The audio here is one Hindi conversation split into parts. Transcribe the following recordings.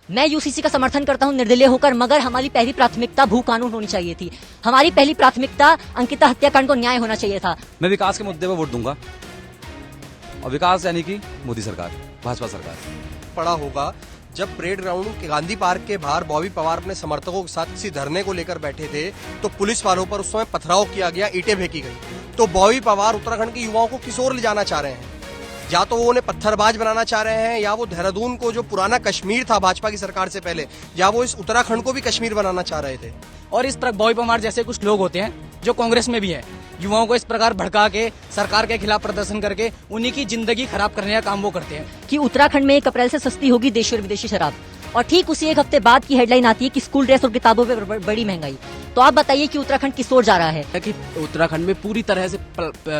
मैं यूसीसी का समर्थन करता हूं निर्दलीय होकर, मगर हमारी पहली प्राथमिकता भू कानून होनी चाहिए थी। हमारी पहली प्राथमिकता अंकिता हत्याकांड को न्याय होना चाहिए था। मैं विकास के मुद्दे पर वोट दूंगा, और विकास यानी कि मोदी सरकार, भाजपा सरकार। पड़ा होगा जब परेड ग्राउंड के गांधी पार्क के बाहर बॉबी पवार अपने समर्थकों के साथ किसी धरने को लेकर बैठे थे, तो पुलिस वालों पर उस समय पथराव किया गया, ईंटें फेंकी गई। तो बॉबी पवार उत्तराखंड के युवाओं को किस ओर ले जाना चाह रहे हैं? या तो वो उन्हें पत्थरबाज बनाना चाह रहे हैं, या वो देहरादून को जो पुराना कश्मीर था भाजपा की सरकार से पहले, या वो इस उत्तराखंड को भी कश्मीर बनाना चाह रहे थे। और इस तरह बॉबी पवार जैसे कुछ लोग होते हैं जो कांग्रेस में भी है, युवाओं को इस प्रकार भड़का के सरकार के खिलाफ प्रदर्शन करके उन्हीं की जिंदगी खराब करने का काम वो करते हैं। कि उत्तराखंड में 1 अप्रैल से सस्ती होगी देशी और विदेशी शराब, और ठीक उसी एक हफ्ते बाद की हेडलाइन आती है कि स्कूल ड्रेस और किताबों पे बड़ी महंगाई। तो आप बताइए कि उत्तराखंड किस ओर जा रहा है? कि उत्तराखंड में पूरी तरह से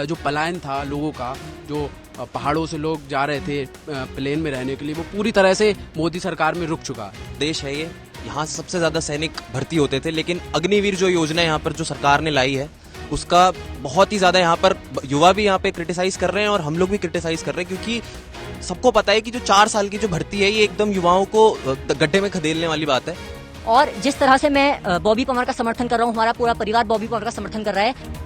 जो पलायन था लोगों का, जो पहाड़ों से लोग जा रहे थे प्लेन में रहने के लिए, वो पूरी तरह से मोदी सरकार में रुक चुका है। देश है ये, यहाँ से सबसे ज्यादा सैनिक भर्ती होते थे, लेकिन अग्निवीर जो योजना यहाँ पर जो सरकार ने लाई है, उसका बहुत ही ज्यादा यहाँ पर युवा भी यहाँ पे क्रिटिसाइज कर रहे हैं और हम लोग भी क्रिटिसाइज कर रहे हैं, क्योंकि सबको पता है कि जो 4 साल की जो भर्ती है ये एकदम युवाओं को गड्ढे में खदेलने वाली बात है। और जिस तरह से मैं बॉबी पवार का समर्थन कर रहा हूँ, हमारा पूरा परिवार बॉबी पवार का समर्थन कर रहा है।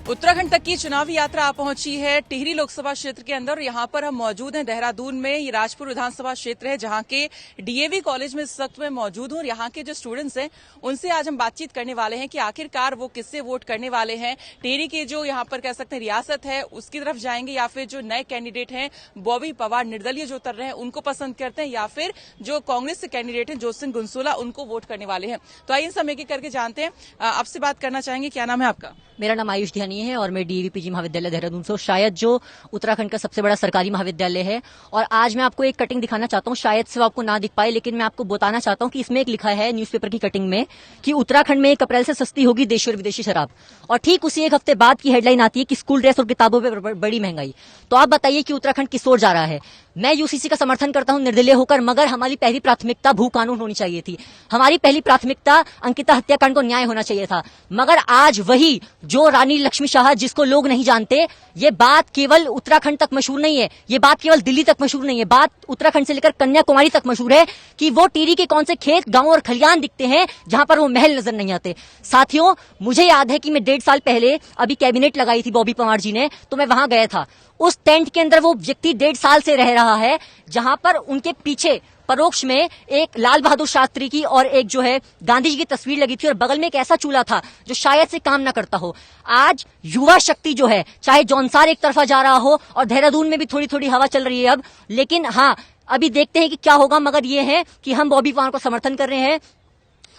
उत्तराखंड तक की चुनावी यात्रा पहुंची है टिहरी लोकसभा क्षेत्र के अंदर, और यहाँ पर हम मौजूद हैं देहरादून में। ये राजपुर विधानसभा क्षेत्र है जहाँ के डीएवी कॉलेज में इस वक्त में मौजूद हूँ, और यहाँ के जो स्टूडेंट्स हैं उनसे आज हम बातचीत करने वाले हैं कि आखिरकार वो किससे वोट करने वाले हैं। टिहरी की जो यहाँ पर कह सकते हैं रियासत है उसकी तरफ जाएंगे, या फिर जो नए कैंडिडेट हैं बॉबी पवार निर्दलीय जो उतर रहे हैं उनको पसंद करते हैं, या फिर जो कांग्रेस के कैंडिडेट हैं जोत सिंह गुनसोला उनको वोट करने वाले हैं। तो आइए समय के करके जानते हैं। आपसे बात करना चाहेंगे, क्या नाम है आपका? मेरा नाम आयुष ध्यानी है और मैं डीएवी पीजी महाविद्यालय देहरादून से, शायद जो उत्तराखंड का सबसे बड़ा सरकारी महाविद्यालय है। और आज मैं आपको एक कटिंग दिखाना चाहता हूँ, शायद से आपको ना दिख पाए, लेकिन मैं आपको बताना चाहता हूँ कि इसमें एक लिखा है न्यूज़पेपर की कटिंग में कि उत्तराखंड में 1 अप्रैल से सस्ती होगी देशी और विदेशी शराब, और ठीक उसी एक हफ्ते बाद की हेडलाइन आती है कि स्कूल ड्रेस और किताबों पे बड़ी महंगाई। तो आप बताइए कि उत्तराखंड किस ओर जा रहा है? मैं यूसीसी का समर्थन करता हूं निर्दलीय होकर, मगर हमारी पहली प्राथमिकता भू कानून होनी चाहिए थी। हमारी पहली प्राथमिकता अंकिता हत्याकांड को न्याय होना चाहिए था। मगर आज वही जो रानी लक्ष्मी शाह, जिसको लोग नहीं जानते, ये बात केवल उत्तराखंड तक मशहूर नहीं है, ये बात केवल दिल्ली तक मशहूर नहीं है, बात उत्तराखंड से लेकर कन्याकुमारी तक मशहूर है कि वो टिहरी के कौन से खेत, गांव और खलियान दिखते हैं जहां पर वो महल नजर नहीं आते। साथियों, मुझे याद है कि मैं 1.5 साल पहले अभी कैबिनेट लगाई थी बॉबी पवार जी ने, तो मैं वहां गया था। उस टेंट के अंदर वो व्यक्ति 1.5 साल से रह रहा है, जहां पर उनके पीछे परोक्ष में एक लाल बहादुर शास्त्री की और एक जो है गांधी जी की तस्वीर लगी थी, और बगल में एक ऐसा चूल्हा था जो शायद से काम ना करता हो। आज युवा शक्ति जो है, चाहे जौनसार एक तरफा जा रहा हो और देहरादून में भी थोड़ी थोड़ी हवा चल रही है अब, लेकिन हाँ, अभी देखते हैं कि क्या होगा। मगर ये है कि हम बॉबी पवार को समर्थन कर रहे हैं,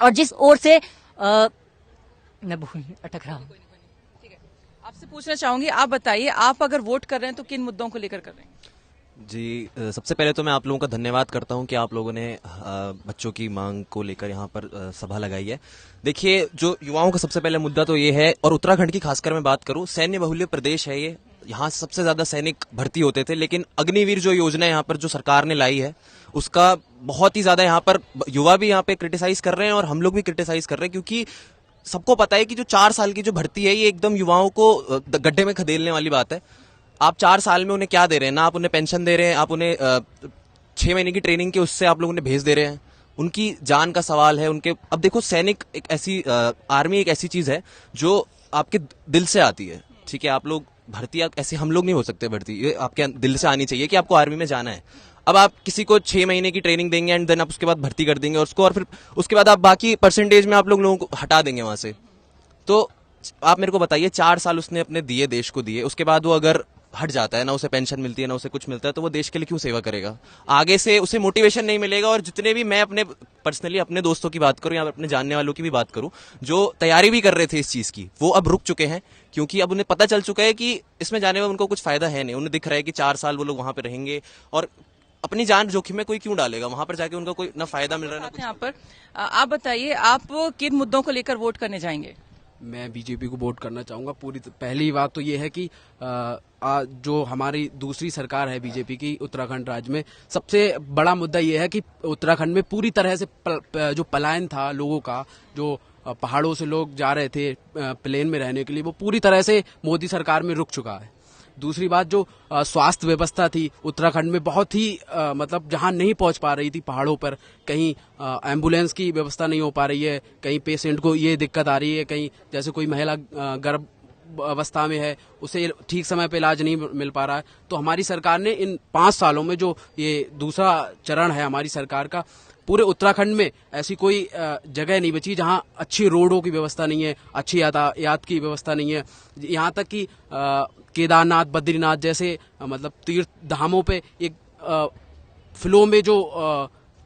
और जिस ओर से मैं अटक रहा हूं। आपसे पूछना चाहूंगी, आप बताइए, आप अगर वोट कर रहे हैं तो किन मुद्दों को लेकर कर रहे हैं? जी, सबसे पहले तो मैं आप लोगों का धन्यवाद करता हूं कि आप लोगों ने बच्चों की मांग को लेकर यहाँ पर सभा लगाई है। देखिए, जो युवाओं का सबसे पहले मुद्दा तो ये है, और उत्तराखंड की खासकर मैं बात करूं, सैन्य बहुल्य प्रदेश है ये, यहाँ से सबसे ज्यादा सैनिक भर्ती होते थे, लेकिन अग्निवीर जो योजना यहाँ पर जो सरकार ने लाई है, उसका बहुत ही ज्यादा यहाँ पर युवा भी यहाँ पे क्रिटिसाइज कर रहे हैं और हम लोग भी क्रिटिसाइज कर रहे हैं, क्योंकि सबको पता है कि जो 4 साल की जो भर्ती है ये एकदम युवाओं को गड्ढे में खदेलने वाली बात है। आप 4 साल में उन्हें क्या दे रहे हैं? ना आप उन्हें पेंशन दे रहे हैं, आप उन्हें 6 महीने की ट्रेनिंग के उससे आप लोग उन्हें भेज दे रहे हैं। उनकी जान का सवाल है उनके। अब देखो, सैनिक एक ऐसी आर्मी एक ऐसी चीज है जो आपके दिल से आती है, ठीक है? आप लोग भर्ती ऐसे हम लोग नहीं हो सकते भर्ती, ये आपके दिल से आनी चाहिए कि आपको आर्मी में जाना है। अब आप किसी को 6 महीने की ट्रेनिंग देंगे एंड देन आप उसके बाद भर्ती कर देंगे उसको, और फिर उसके बाद आप बाकी परसेंटेज में आप लोगों को हटा देंगे वहां से। तो आप मेरे को बताइए, 4 साल उसने अपने दिए, देश को दिए, उसके बाद वो अगर हट जाता है, ना उसे पेंशन मिलती है, ना उसे कुछ मिलता है, तो वो देश के लिए क्यों सेवा करेगा? आगे से उसे मोटिवेशन नहीं मिलेगा। और जितने भी मैं अपने पर्सनली अपने दोस्तों की बात करूं या अपने जानने वालों की भी बात करूं, जो तैयारी भी कर रहे थे इस चीज की, वो अब रुक चुके हैं, क्योंकि अब उन्हें पता चल चुका है कि इसमें जाने में उनको कुछ फायदा है नहीं। उन्हें दिख रहा है कि 4 साल वो लोग वहां पे रहेंगे और अपनी जान जोखिम में कोई क्यों डालेगा? वहां पर जाके उनका कोई ना फायदा मिल रहा है ना कुछ। यहाँ पर आप बताइए, आप किन मुद्दों को लेकर वोट करने जाएंगे? मैं बीजेपी को वोट करना चाहूंगा। पहली बात तो ये है कि जो हमारी दूसरी सरकार है बीजेपी की उत्तराखंड राज्य में, सबसे बड़ा मुद्दा ये है कि उत्तराखंड में पूरी तरह से जो पलायन था लोगों का, जो पहाड़ों से लोग जा रहे थे प्लेन में रहने के लिए, वो पूरी तरह से मोदी सरकार में रुक चुका है। दूसरी बात जो स्वास्थ्य व्यवस्था थी उत्तराखंड में बहुत ही मतलब जहां नहीं पहुंच पा रही थी पहाड़ों पर, कहीं एम्बुलेंस की व्यवस्था नहीं हो पा रही है, कहीं पेशेंट को ये दिक्कत आ रही है, कहीं जैसे कोई महिला गर्भ अवस्था में है उसे ठीक समय पे इलाज नहीं मिल पा रहा है। तो हमारी सरकार ने इन 5 सालों में जो ये दूसरा चरण है हमारी सरकार का, पूरे उत्तराखंड में ऐसी कोई जगह नहीं बची जहां अच्छी रोडों की व्यवस्था नहीं है, अच्छी यातायात की व्यवस्था नहीं है। यहाँ तक कि केदारनाथ, बद्रीनाथ जैसे मतलब तीर्थ धामों पे एक फ्लो में जो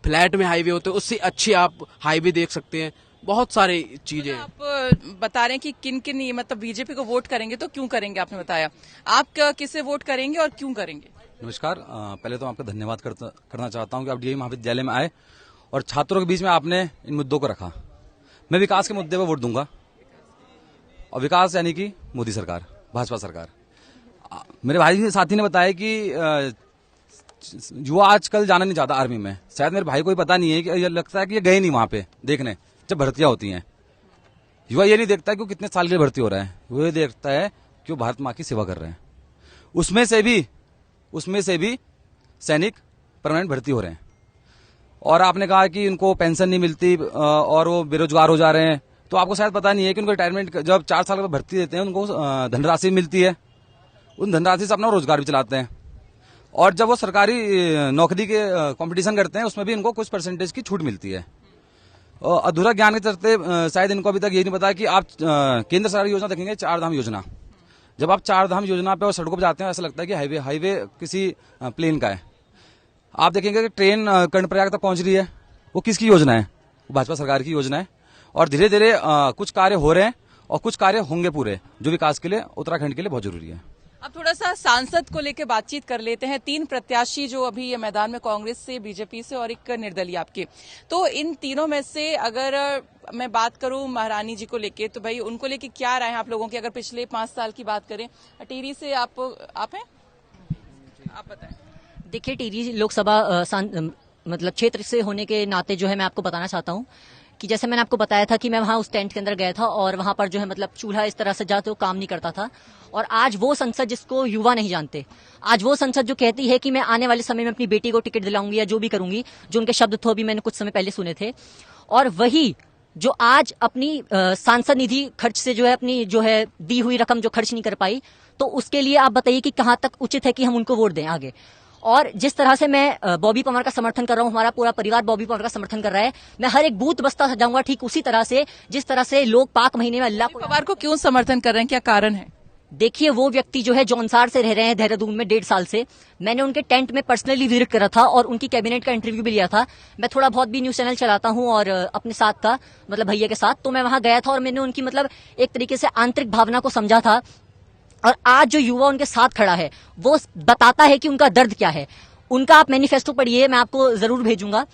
फ्लैट में हाईवे होते हैं उससे अच्छी आप हाईवे देख सकते हैं। बहुत सारी चीजें हैं। आप बता रहे हैं कि किन किन मतलब बीजेपी को वोट करेंगे तो क्यों करेंगे, आपने बताया। आप किसे वोट करेंगे और क्यों करेंगे? नमस्कार। पहले तो आपका धन्यवाद करना चाहता हूं कि आप डीएवी महाविद्यालय में आए और छात्रों के बीच में आपने इन मुद्दों को रखा। मैं विकास के मुद्दे पर वोट दूंगा, और विकास यानी कि मोदी सरकार, भाजपा सरकार। मेरे भाई साथी ने बताया कि युवा आजकल जाना नहीं चाहता आर्मी में। शायद मेरे भाई को पता नहीं है कि ये लगता है कि ये गए नहीं वहां पे देखने जब भर्तियां होती हैं। युवा ये नहीं देखता कि वो कितने साल के लिए भर्ती हो रहा है, वो ये देखता है कि वो भारत माँ की सेवा कर रहे हैं। उसमें से भी सैनिक परमानेंट भर्ती हो रहे हैं। और आपने कहा कि उनको पेंशन नहीं मिलती और वो बेरोजगार हो जा रहे हैं, तो आपको शायद पता नहीं है कि उनको रिटायरमेंट जब 4 साल का भर्ती देते हैं उनको धनराशि मिलती है। उन धनराशि से अपना रोजगार भी चलाते हैं, और जब वो सरकारी नौकरी के कंपटीशन करते हैं उसमें भी इनको कुछ परसेंटेज की छूट मिलती है। अधूरा ज्ञान के चलते शायद इनको अभी तक ये नहीं पता कि आप केंद्र सरकार की योजना देखेंगे, 4 धाम योजना। जब आप 4 धाम योजना पे और सड़कों पर जाते हैं ऐसा लगता है कि हाईवे किसी प्लेन का है। आप देखेंगे कि ट्रेन कर्णप्रयाग तक पहुंच रही है, वो किसकी योजना है? वो भाजपा सरकार की योजना है। और धीरे धीरे कुछ कार्य हो रहे हैं और कुछ कार्य होंगे पूरे, जो विकास के लिए उत्तराखंड के लिए बहुत जरूरी है। अब थोड़ा सा सांसद को लेकर बातचीत कर लेते हैं। 3 प्रत्याशी जो अभी ये मैदान में, कांग्रेस से, बीजेपी से और एक निर्दलीय आपके, तो इन तीनों में से अगर मैं बात करूं महारानी जी को लेके, तो भाई उनको लेके क्या राय है आप लोगों की? अगर पिछले 5 साल की बात करें, टिहरी से आप हैं, आप बताएं। देखिए, टिहरी लोकसभा मतलब क्षेत्र से होने के नाते जो है मैं आपको बताना चाहता हूँ कि जैसे मैंने आपको बताया था कि मैं वहां उस टेंट के अंदर गया था और वहां पर जो है मतलब चूल्हा इस तरह से जाते वो काम नहीं करता था। और आज वो संसद जिसको युवा नहीं जानते, आज वो संसद जो कहती है कि मैं आने वाले समय में अपनी बेटी को टिकट दिलाऊंगी या जो भी करूंगी, जो उनके शब्द थे भी मैंने कुछ समय पहले सुने थे, और वही जो आज अपनी सांसद निधि खर्च से जो है अपनी जो है दी हुई रकम जो खर्च नहीं कर पाई, तो उसके लिए आप बताइए कि कहां तक उचित है कि हम उनको वोट दें आगे। और जिस तरह से मैं बॉबी पवार का समर्थन कर रहा हूं, हमारा पूरा परिवार बॉबी पवार का समर्थन कर रहा है, मैं हर एक बूथ बस्ता सजाऊंगा ठीक उसी तरह से जिस तरह से लोग पाक महीने में अल्लाह पवार को क्यों समर्थन कर रहे हैं, क्या कारण है? देखिए, वो व्यक्ति जो है जौनसार से रह रहे हैं देहरादून में 1.5 साल से। मैंने उनके टेंट में पर्सनली विजिट करा था और उनकी कैबिनेट का इंटरव्यू भी लिया था। मैं थोड़ा बहुत भी न्यूज चैनल चलाता हूं और अपने साथ था, मतलब भैया के साथ, तो मैं वहां गया था और मैंने उनकी मतलब एक तरीके से आंतरिक भावना को समझा था। और आज जो युवा उनके साथ खड़ा है वो बताता है कि उनका दर्द क्या है। उनका आप मैनिफेस्टो पढ़िए, मैं आपको जरूर भेजूंगा।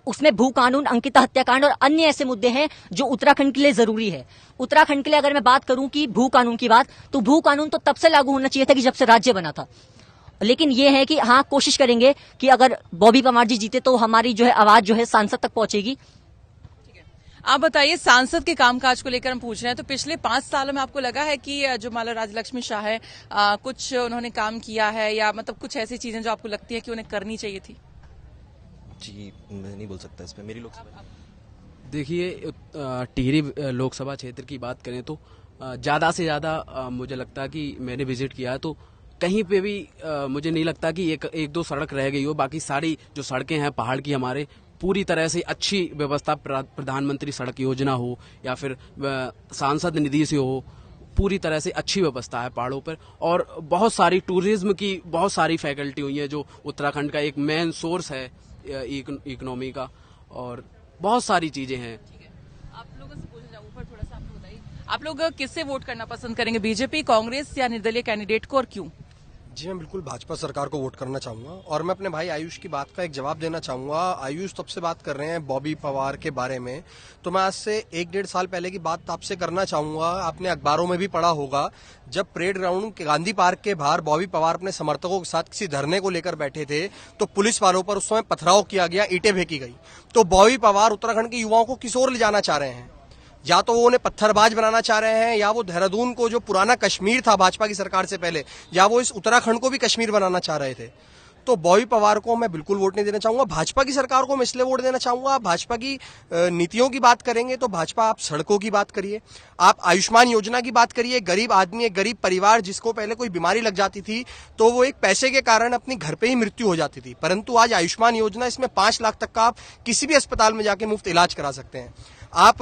उसमें भू कानून, अंकिता हत्याकांड और अन्य ऐसे मुद्दे हैं जो उत्तराखंड के लिए जरूरी है। उत्तराखंड के लिए अगर मैं बात करूं कि भू कानून की बात, तो भू कानून तो तब से लागू होना चाहिए था कि जब से राज्य बना था। लेकिन ये है कि हाँ, कोशिश करेंगे कि अगर बॉबी पवार जी जीते तो हमारी जो है आवाज जो है सांसद तक पहुंचेगी। आप बताइए, सांसद के कामकाज को लेकर हम पूछ रहे हैं, तो पिछले 5 सालों में आपको लगा है कि जो मान लो राजलक्ष्मी शाह है, कुछ उन्होंने काम किया है, या मतलब कुछ ऐसी चीजें जो आपको लगती है कि उन्हें करनी चाहिए थी? जी, मैं नहीं बोल सकता इस पे, मेरी लोकसभा। देखिए, टिहरी लोकसभा क्षेत्र की बात करें तो ज्यादा से ज्यादा मुझे लगता है कि मैंने विजिट किया तो कहीं पे भी मुझे नहीं लगता कि एक दो सड़क रह गई हो। बाकी सारी जो सड़कें हैं पहाड़ की हमारे, पूरी तरह से अच्छी व्यवस्था, प्रधानमंत्री सड़क योजना हो या फिर सांसद निधि से हो, पूरी तरह से अच्छी व्यवस्था है पहाड़ों पर। और बहुत सारी टूरिज्म की बहुत सारी फैकल्टी हुई है जो उत्तराखंड का एक मेन सोर्स है इकोनॉमी का, और बहुत सारी चीजें हैं। आप लोगों से पूछना चाहूँ, ऊपर थोड़ा सा आपको बताइए, आप लोग किससे वोट करना पसंद करेंगे, बीजेपी, कांग्रेस या निर्दलीय कैंडिडेट को, और क्यों? जी, मैं बिल्कुल भाजपा सरकार को वोट करना चाहूंगा। और मैं अपने भाई आयुष की बात का एक जवाब देना चाहूंगा। आयुष, तब से बात कर रहे हैं बॉबी पवार के बारे में, तो मैं आज से 1-1.5 साल पहले की बात आपसे करना चाहूंगा। आपने अखबारों में भी पढ़ा होगा, जब परेड ग्राउंड के गांधी पार्क के बाहर बॉबी पवार अपने समर्थकों के साथ किसी धरने को लेकर बैठे थे, तो पुलिस वालों पर उस समय पथराव किया गया, ईंटें फेंकी गई। तो बॉबी पवार उत्तराखंड के युवाओं को किस ओर ले जाना चाह रहे हैं? या तो वो उन्हें पत्थरबाज बनाना चाह रहे हैं, या वो देहरादून को जो पुराना कश्मीर था भाजपा की सरकार से पहले, या वो इस उत्तराखंड को भी कश्मीर बनाना चाह रहे थे। तो बॉबी पवार को मैं बिल्कुल वोट नहीं देना चाहूंगा। भाजपा की सरकार को मैं इसलिए वोट देना चाहूंगा, भाजपा की नीतियों की बात करेंगे तो भाजपा, आप सड़कों की बात करिए, आप आयुष्मान योजना की बात करिए। गरीब आदमी, एक गरीब परिवार जिसको पहले कोई बीमारी लग जाती थी तो वो एक पैसे के कारण अपनी घर पे ही मृत्यु हो जाती थी, परंतु आज आयुष्मान योजना, इसमें 5 लाख तक का आप किसी भी अस्पताल में जाके मुफ्त इलाज करा सकते हैं। आप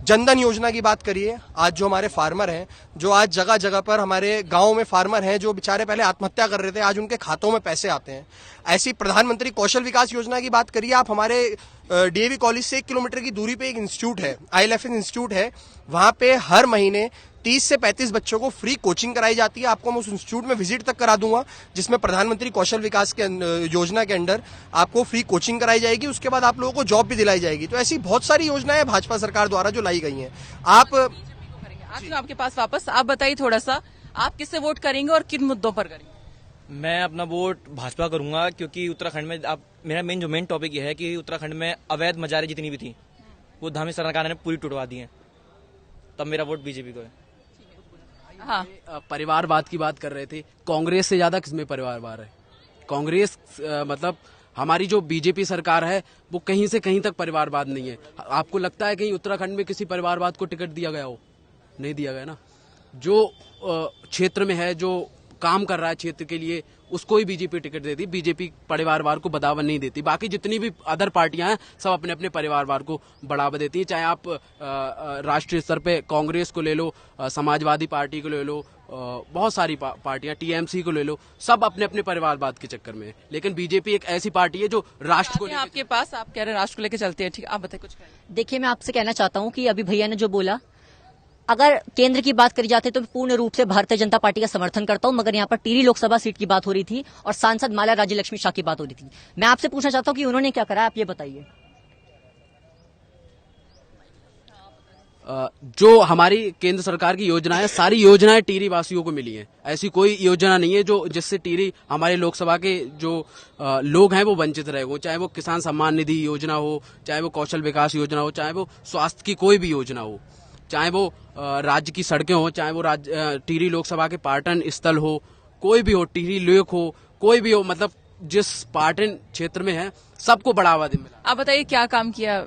जनधन योजना की बात करिए। आज जो हमारे फार्मर हैं, जो आज जगह जगह पर हमारे गांव में फार्मर हैं जो बेचारे पहले आत्महत्या कर रहे थे, आज उनके खातों में पैसे आते हैं। ऐसी प्रधानमंत्री कौशल विकास योजना की बात करिए। आप हमारे डीएवी कॉलेज से 1 किलोमीटर की दूरी पे एक इंस्टीट्यूट है, ILFS इंस्टीट्यूट है, वहां पे हर महीने 30 से 35 बच्चों को फ्री कोचिंग कराई जाती है। आपको मैं उस इंस्टीट्यूट में विजिट तक करा दूंगा, जिसमें प्रधानमंत्री कौशल विकास के योजना के अंडर आपको फ्री कोचिंग कराई जाएगी, उसके बाद आप लोगों को जॉब भी दिलाई जाएगी। तो ऐसी बहुत सारी योजनाएं भाजपा सरकार द्वारा जो लाई गई हैं। आप आज आपके पास वापस, आप बताइए थोड़ा सा, आप किससे वोट करेंगे और किन मुद्दों पर करेंगे? मैं अपना वोट भाजपा करूंगा, क्योंकि उत्तराखंड में आप, मेरा जो मेन टॉपिक ये है कि उत्तराखंड में अवैध मजारे जितनी भी थी वो धामी सरकार ने पूरी टुटवा दी है, तब मेरा वोट बीजेपी को है। हाँ, परिवारवाद की बात कर रहे थे, कांग्रेस से ज्यादा किसमें परिवारवाद है? कांग्रेस मतलब हमारी जो बीजेपी सरकार है वो कहीं से कहीं तक परिवारवाद नहीं है। आपको लगता है कहीं उत्तराखंड में किसी परिवारवाद को टिकट दिया गया हो? नहीं दिया गया ना। जो क्षेत्र में है, जो काम कर रहा है क्षेत्र के लिए, उसको ही बीजेपी टिकट देती। बीजेपी परिवारवाद को बढ़ावा नहीं देती। बाकी जितनी भी अदर पार्टियां हैं सब अपने अपने परिवारवाद को बढ़ावा देती हैं। चाहे आप राष्ट्रीय स्तर पे कांग्रेस को ले लो, समाजवादी पार्टी को ले लो, बहुत सारी पार्टियां, TMC को ले लो, सब अपने अपने परिवारवाद के चक्कर में है। लेकिन बीजेपी एक ऐसी पार्टी है जो राष्ट्र को आपके पास, आप कह रहे हैं राष्ट्र को लेकर चलते हैं, ठीक है, आप बताइए कुछ। देखिए, मैं आपसे कहना चाहता हूं कि अभी भैया ने जो बोला, अगर केंद्र की बात करी जाती है तो पूर्ण रूप से भारतीय जनता पार्टी का समर्थन करता हूं, मगर यहाँ पर टिहरी लोकसभा सीट की बात हो रही थी और सांसद माला राज्य लक्ष्मी शाह की बात हो रही थी। मैं आपसे पूछना चाहता हूं कि उन्होंने क्या करा, आप ये बताइए। जो हमारी केंद्र सरकार की योजना है, सारी योजनाएं टिहरी वासियों को मिली हैं। ऐसी कोई योजना नहीं है जो जिससे टिहरी, हमारे लोकसभा के जो लोग हैं वो वंचित रहे हो। चाहे वो किसान सम्मान निधि योजना हो, चाहे वो कौशल विकास योजना हो, चाहे वो स्वास्थ्य की कोई भी योजना हो, चाहे वो राज्य की सड़कें हो, चाहे वो टिहरी लोकसभा के पर्यटन स्थल हो, कोई भी हो, टिहरी लेक हो, कोई भी हो, मतलब जिस पर्यटन क्षेत्र में है सबको बढ़ावा दे मिला। आप बताइए क्या काम किया?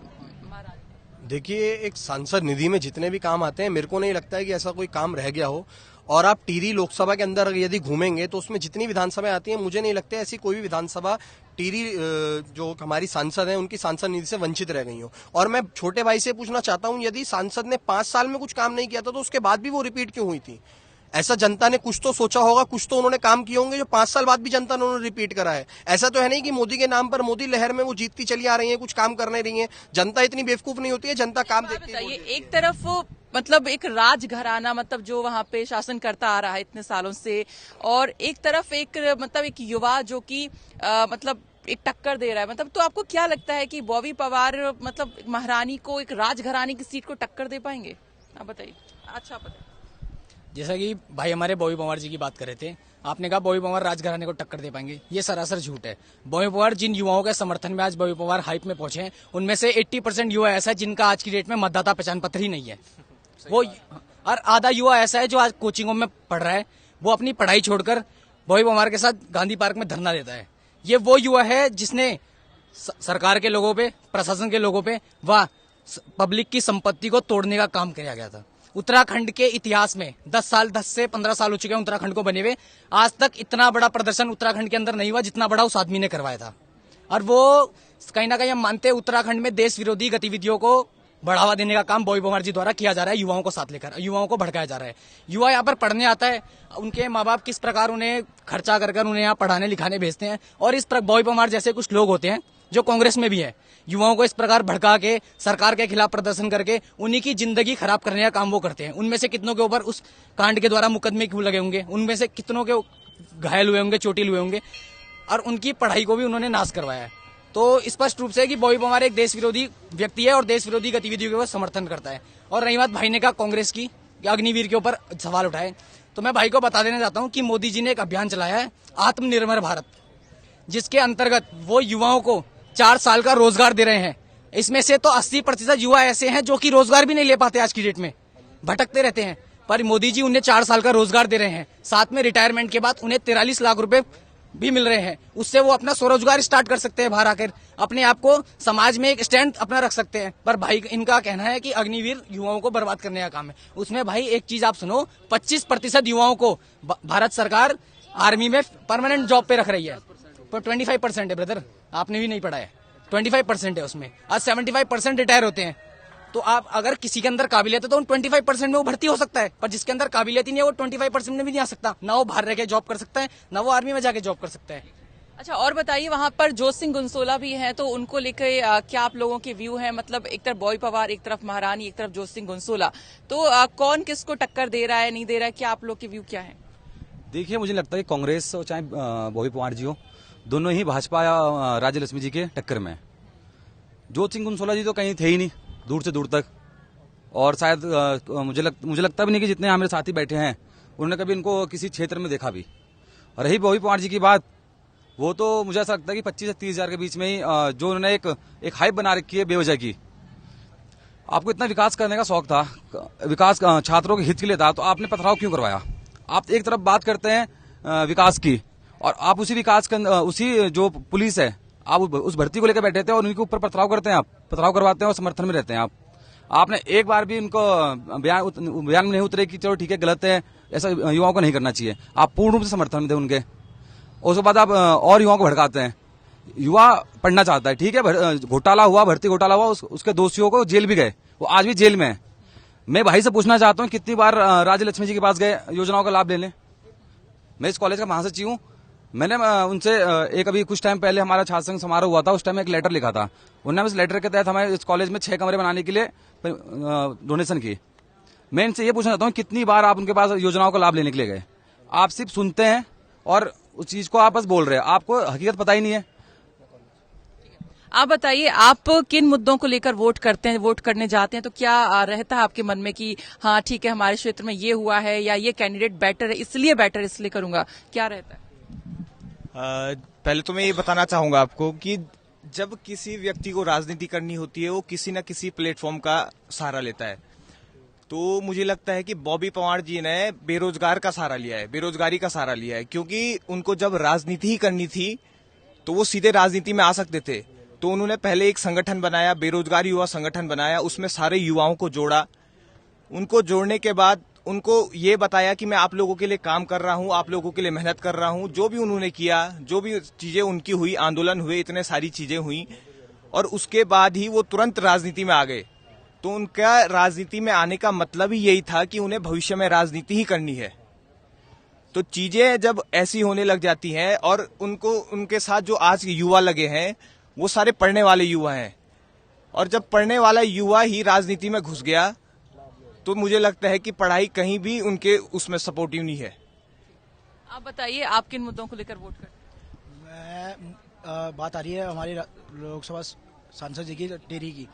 देखिए, एक सांसद निधि में जितने भी काम आते हैं, मेरे को नहीं लगता है कि ऐसा कोई काम रह गया हो। और आप टिहरी लोकसभा के अंदर यदि घूमेंगे तो उसमें जितनी विधानसभाएं आती हैं, मुझे नहीं लगता ऐसी कोई भी विधानसभा टिहरी जो हमारी सांसद हैं उनकी सांसद निधि से वंचित रह गई हो। और मैं छोटे भाई से पूछना चाहता हूं, यदि सांसद ने 5 साल में कुछ काम नहीं किया था तो उसके बाद भी वो रिपीट क्यों हुई थी? ऐसा जनता ने कुछ तो सोचा होगा, कुछ तो उन्होंने काम किए होंगे जो 5 साल बाद भी जनता ने उन्होंने रिपीट करा है। ऐसा तो है नहीं कि मोदी के नाम पर, मोदी लहर में वो जीतती चली आ रही है, कुछ काम करने रही है। जनता इतनी बेवकूफ नहीं होती है, जनता काम देखती है। एक तरफ मतलब एक राजघराना, मतलब जो वहां पे शासन करता आ रहा है इतने सालों से, और एक तरफ एक मतलब एक युवा जो कि मतलब एक टक्कर दे रहा है। मतलब तो आपको क्या लगता है कि बॉबी पवार मतलब महारानी को, एक राजघराने की सीट को टक्कर दे पाएंगे? आप बताइए। अच्छा, बताइए। जैसा कि भाई हमारे बॉबी पवार जी की बात कर रहे थे, आपने कहा बॉबी पवार राजघराने को टक्कर दे पाएंगे, ये सरासर झूठ है। बॉबी पवार जिन युवाओं के समर्थन में आज बॉबी पवार हाइप में पहुंचे हैं, उनमें से 80% युवा ऐसा है जिनका आज की डेट में मतदाता पहचान पत्र ही नहीं है। वो और आधा युवा ऐसा है जो आज कोचिंगों में पढ़ रहा है, वो अपनी पढ़ाई छोड़कर बॉबी पवार के साथ गांधी पार्क में धरना देता है। ये वो युवा है जिसने सरकार के लोगों पे, प्रशासन के लोगों पे व पब्लिक की संपत्ति को तोड़ने का काम किया गया था। उत्तराखंड के इतिहास में 10 से 15 साल हो चुके हैं उत्तराखंड को बने हुए, आज तक इतना बड़ा प्रदर्शन उत्तराखंड के अंदर नहीं हुआ जितना बड़ा उस आदमी ने करवाया था। और वो कहीं ना कहीं हम मानते हैं उत्तराखंड में देश विरोधी गतिविधियों को बढ़ावा देने का काम बॉबी पवार जी द्वारा किया जा रहा है। युवाओं को साथ लेकर युवाओं को भड़काया जा रहा है। युवा यहाँ पर पढ़ने आता है, उनके माँ बाप किस प्रकार उन्हें खर्चा कर उन्हें यहाँ पढ़ाने लिखाने भेजते हैं, और इस प्रकार बॉबी पवार जैसे कुछ लोग होते हैं जो कांग्रेस में भी है, युवाओं को इस प्रकार भड़का के सरकार के खिलाफ प्रदर्शन करके उन्हीं की जिंदगी खराब करने का काम वो करते हैं। उनमें से कितनों के ऊपर उस कांड के द्वारा मुकदमे क्यों लगे होंगे, उनमें से कितनों के घायल हुए होंगे, चोटिल हुए होंगे, और उनकी पढ़ाई को भी उन्होंने नाश करवाया है। तो स्पष्ट रूप से कि बॉबी पवार एक देश विरोधी व्यक्ति है और देश विरोधी गतिविधियों को समर्थन करता है। और रही बात भाई ने कहा कांग्रेस की, अग्निवीर के ऊपर सवाल उठाए, तो मैं भाई को बता देना चाहता हूं कि मोदी जी ने एक अभियान चलाया है आत्मनिर्भर भारत, जिसके अंतर्गत वो युवाओं को 4 साल का रोजगार दे रहे हैं। इसमें से तो 80% युवा ऐसे हैं जो कि रोजगार भी नहीं ले पाते आज की डेट में, भटकते रहते हैं। पर मोदी जी उन्हें 4 साल का रोजगार दे रहे हैं, साथ में रिटायरमेंट के बाद उन्हें 43 लाख रुपए भी मिल रहे हैं। उससे वो अपना स्वरोजगार स्टार्ट कर सकते हैं, बाहर आकर अपने आप को समाज में एक स्टैंड अपना रख सकते हैं। पर भाई इनका कहना है कि अग्निवीर युवाओं को बर्बाद करने का काम है। उसमें भाई एक चीज आप सुनो, 25% युवाओं को भारत सरकार आर्मी में परमानेंट जॉब पे रख रही है, पर 25% है ब्रदर, आपने भी नहीं पढ़ा है, 25% है उसमें। आज 75% रिटायर होते हैं। तो आप अगर किसी के अंदर काबिलियत है तो उन 25% में वो भर्ती हो सकता है, पर जिसके अंदर काबिलियत ही नहीं है वो 25% में भी नहीं आ सकता। ना वो बाहर रह के जॉब कर सकता है, ना वो आर्मी में जाके जॉब कर सकता है। अच्छा, और बताइए, वहां पर जोत सिंह गुनसोला भी हैं, तो उनको लेकर क्या आप लोगों के व्यू हैं? मतलब एक तरफ बॉबी पवार, एक तरफ महारानी, एक तरफ जोत सिंह गुनसोला, तो कौन किसको टक्कर दे रहा है, नहीं दे रहा है, क्या आप लोग के व्यू क्या है? देखिए, मुझे लगता है कि कांग्रेस और चाहे बॉबी पवार जी हो, दोनों ही भाजपा या राज्य लक्ष्मी जी के टक्कर में। जोत सिंह गुनसोला जी तो कहीं थे ही नहीं, दूर से दूर तक। और शायद मुझे लगता भी नहीं कि जितने यहाँ मेरे साथी बैठे हैं उन्होंने कभी इनको किसी क्षेत्र में देखा भी। और रही बॉबी पवार जी की बात, वो तो मुझे ऐसा लगता है कि 25 से 30 हजार के बीच में ही जो उन्होंने एक हाइप बना रखी है बेवजह की। आपको इतना विकास करने का शौक था, विकास छात्रों के हित के लिए था, तो आपने पथराव क्यों करवाया? आप एक तरफ बात करते हैं विकास की, और आप उसी विकास के उसी जो पुलिस है, आप उस भर्ती को लेकर बैठे थे और उनके ऊपर पथराव करते हैं, आप पथराव करवाते हैं और समर्थन में रहते हैं। आपने एक बार भी उनको बयान में नहीं उतरे कि चलो ठीक है गलत है, ऐसा युवाओं को नहीं करना चाहिए। आप पूर्ण रूप से समर्थन में थे उनके। उसके बाद आप और युवाओं को भड़काते हैं। युवा पढ़ना चाहता है, ठीक है, घोटाला हुआ, भर्ती घोटाला हुआ, उसके दोषियों को जेल भी गए, वो आज भी जेल में है। मैं भाई से पूछना चाहता हूँ, कितनी बार राज्य लक्ष्मी जी के पास गए योजनाओं का लाभ लेने? मैं इस कॉलेज का महासचिव हूँ। मैंने उनसे एक अभी कुछ टाइम पहले हमारा छात्र संघ समारोह हुआ था, उस टाइम एक लेटर लिखा था। उन्होंने इस लेटर के तहत हमें इस कॉलेज में 6 कमरे बनाने के लिए डोनेशन की। मैं इनसे ये पूछना चाहता हूँ, कितनी बार आप उनके पास योजनाओं का लाभ लेने के लिए गए? आप सिर्फ सुनते हैं और उस चीज को आप बस बोल रहे हैं, आपको हकीकत पता ही नहीं है। आप बताइए, आप किन मुद्दों को लेकर वोट करते हैं, वोट करने जाते हैं, तो क्या रहता है आपके मन में कि हाँ ठीक है हमारे क्षेत्र में ये हुआ है, या ये कैंडिडेट बेटर है इसलिए करूंगा, क्या रहता है? पहले तो मैं ये बताना चाहूंगा आपको कि जब किसी व्यक्ति को राजनीति करनी होती है वो किसी न किसी प्लेटफॉर्म का सहारा लेता है। तो मुझे लगता है कि बॉबी पवार जी ने बेरोजगार का सहारा लिया है, बेरोजगारी का सहारा लिया है, क्योंकि उनको जब राजनीति ही करनी थी तो वो सीधे राजनीति में आ सकते थे। तो उन्होंने पहले एक संगठन बनाया, बेरोजगार युवा संगठन बनाया, उसमें सारे युवाओं को जोड़ा। उनको जोड़ने के बाद उनको ये बताया कि मैं आप लोगों के लिए काम कर रहा हूं, आप लोगों के लिए मेहनत कर रहा हूं। जो भी उन्होंने किया, जो भी चीजें उनकी हुई, आंदोलन हुए, इतने सारी चीजें हुई, और उसके बाद ही वो तुरंत राजनीति में आ गए। तो उनका राजनीति में आने का मतलब ही यही था कि उन्हें भविष्य में राजनीति ही करनी है। तो चीजें जब ऐसी होने लग जाती हैं, और उनको उनके साथ जो आज के युवा लगे हैं वो सारे पढ़ने वाले युवा हैं, और जब पढ़ने वाला युवा ही राजनीति में घुस गया तो मुझे लगता है कि पढ़ाई कहीं भी उनके उसमें सपोर्टिव नहीं है। आप बताइए, आप किन मुद्दों को लेकर वोट करते हैं? बात आ रही है हमारी लोकसभा सांसद जी की, टेरी की।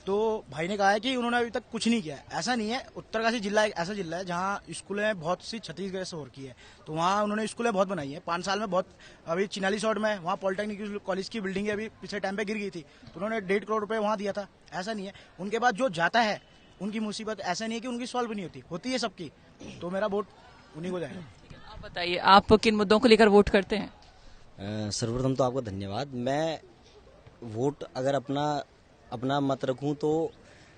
तो भाई ने कहा है कि उन्होंने अभी तक कुछ नहीं किया है। ऐसा नहीं है, उत्तरकाशी जिला एक ऐसा जिला है जहाँ स्कूलें बहुत सी छत्तीसगढ़ से हो रखी है, तो वहाँ उन्होंने स्कूलें बहुत बनाई है 5 साल में। बहुत अभी चिनाली शॉर्ट में वहाँ पॉलिटेक्निक कॉलेज की बिल्डिंग अभी पिछले टाइम पे गिर गई थी, तो उन्होंने 1.5 करोड़ रुपए वहाँ दिया था। ऐसा नहीं है, उनके बाद जो जाता है उनकी मुसीबत ऐसा नहीं है कि उनकी सॉल्व नहीं होती है सबकी। तो मेरा वोट उन्हीं को जाएगा। आप बताइए, आप किन मुद्दों को लेकर वोट करते हैं? सर्वप्रथम तो आपको धन्यवाद। मैं वोट अगर अपना मत रखूं तो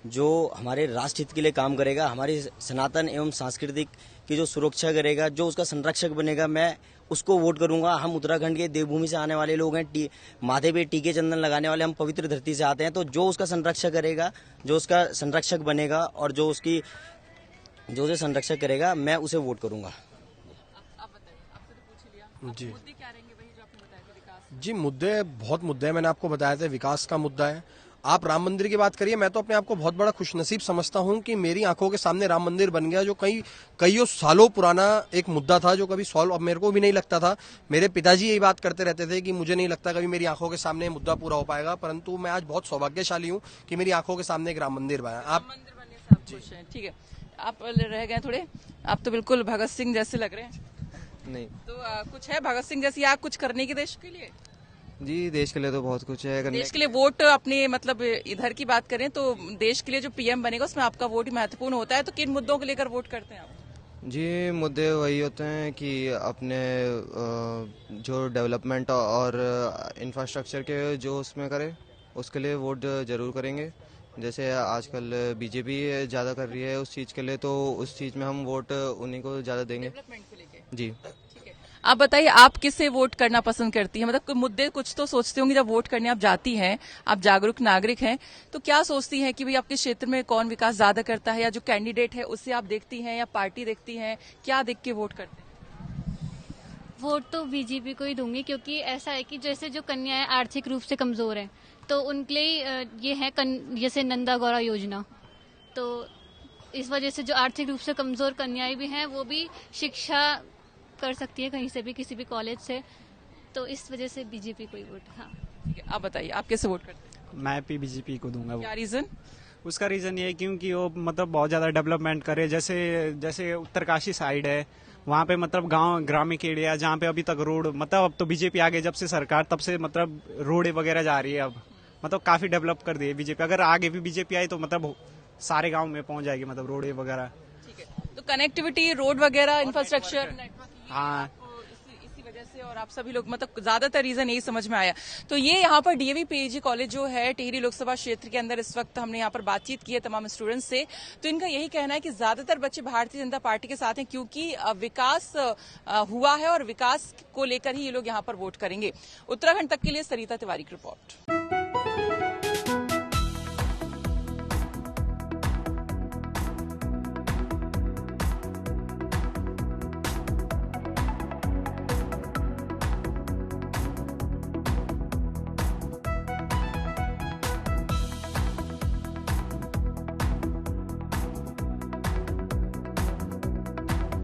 जो हमारे राष्ट्र हित के लिए काम करेगा, हमारी सनातन एवं सांस्कृतिक की जो सुरक्षा करेगा, जो उसका संरक्षक बनेगा, मैं उसको वोट करूंगा। हम उत्तराखंड के देवभूमि से आने वाले लोग हैं, माथे पे टीके चंदन लगाने वाले, हम पवित्र धरती से आते हैं। तो जो उसका संरक्षक करेगा, जो उसका संरक्षक बनेगा और जो उसे संरक्षक करेगा, मैं उसे वोट करूंगा। आप बताइए, आपसे तो पूछ लिया, जी मुद्दे क्या रहेंगे वही जो आपने बताया थे? विकास। जी, मुद्दे बहुत मुद्दे हैं, मैंने आपको बताया था विकास का मुद्दा है। आप राम मंदिर की बात करिए, मैं तो अपने आप को बहुत बड़ा खुशनसीब समझता हूं कि मेरी आंखों के सामने राम मंदिर बन गया, जो कई सालों पुराना एक मुद्दा था, जो कभी सॉल्व अब मेरे को भी नहीं लगता था। मेरे पिताजी यही बात करते रहते थे कि मुझे नहीं लगता कभी मेरी आंखों के सामने मुद्दा पूरा हो पाएगा, परंतु मैं आज बहुत सौभाग्यशाली हूं कि मेरी आंखों के सामने एक राम मंदिर बना। आप मंदिर बनने से आप खुश हैं? ठीक है, आप रह गए थोड़े, आप तो बिल्कुल भगत सिंह जैसे लग रहे हैं। नहीं तो कुछ है भगत सिंह जैसी आग कुछ करने की देश के लिए? जी देश के लिए तो बहुत कुछ है करने देश के लिए वोट अपने मतलब इधर की बात करें तो देश के लिए जो पीएम बनेगा उसमें आपका वोट ही महत्वपूर्ण होता है, तो किन मुद्दों को लेकर वोट करते हैं आप? जी मुद्दे वही होते हैं कि अपने जो डेवलपमेंट और इंफ्रास्ट्रक्चर के जो उसमें करे उसके लिए वोट जरूर करेंगे। जैसे आजकल बीजेपी ज़्यादा कर रही है उस चीज़ के लिए, तो उस चीज़ में हम वोट उन्हीं को ज़्यादा देंगे। डेवलपमेंट को लेके जी आप बताइए, आप किससे वोट करना पसंद करती हैं? मतलब कोई मुद्दे कुछ तो सोचती होंगी जब वोट करने आप जाती हैं, आप जागरूक नागरिक हैं, तो क्या सोचती हैं कि भाई आपके क्षेत्र में कौन विकास ज्यादा करता है, या जो कैंडिडेट है उससे आप देखती हैं या पार्टी देखती हैं, क्या देख के वोट करते हैं? वोट तो बीजेपी को ही दूंगी, क्योंकि ऐसा है कि जैसे जो कन्याएं आर्थिक रूप से कमजोर हैं तो उनके लिए ये है जैसे नंदा गौरा योजना, तो इस वजह से जो आर्थिक रूप से कमजोर कन्याएं भी हैं वो भी शिक्षा कर सकती है कहीं से भी, किसी भी कॉलेज से, तो इस वजह से बीजेपी को ही वोट। हाँ ठीक है, आप बताइए आप कैसे वोट करते हैं? मैं भी बीजेपी को दूंगा। क्या रीजन? उसका रीजन ये है क्योंकि वो मतलब बहुत ज्यादा डेवलपमेंट करे। जैसे उत्तरकाशी साइड है वहाँ पे मतलब गांव ग्रामीण एरिया जहाँ पे अभी तक रोड, मतलब अब तो बीजेपी आगे जब से सरकार तब से मतलब रोड वगैरह जा रही है, अब मतलब काफी डेवलप कर दी है बीजेपी। अगर आगे भी बीजेपी आई तो मतलब सारे गाँव में पहुंच जाएगी मतलब रोड वगैरह। ठीक है, तो कनेक्टिविटी, रोड वगैरह, इंफ्रास्ट्रक्चर, हाँ इसी वजह से, और आप सभी लोग मतलब ज्यादातर रीजन यही समझ में आया। तो ये यहाँ पर डीएवी पीजी कॉलेज जो है टिहरी लोकसभा क्षेत्र के अंदर, इस वक्त हमने यहाँ पर बातचीत की है तमाम स्टूडेंट्स से, तो इनका यही कहना है कि ज्यादातर बच्चे भारतीय जनता पार्टी के साथ हैं, क्योंकि विकास हुआ है और विकास को लेकर ही ये लोग यहाँ पर वोट करेंगे। उत्तराखंड तक के लिए सरिता तिवारी की रिपोर्ट।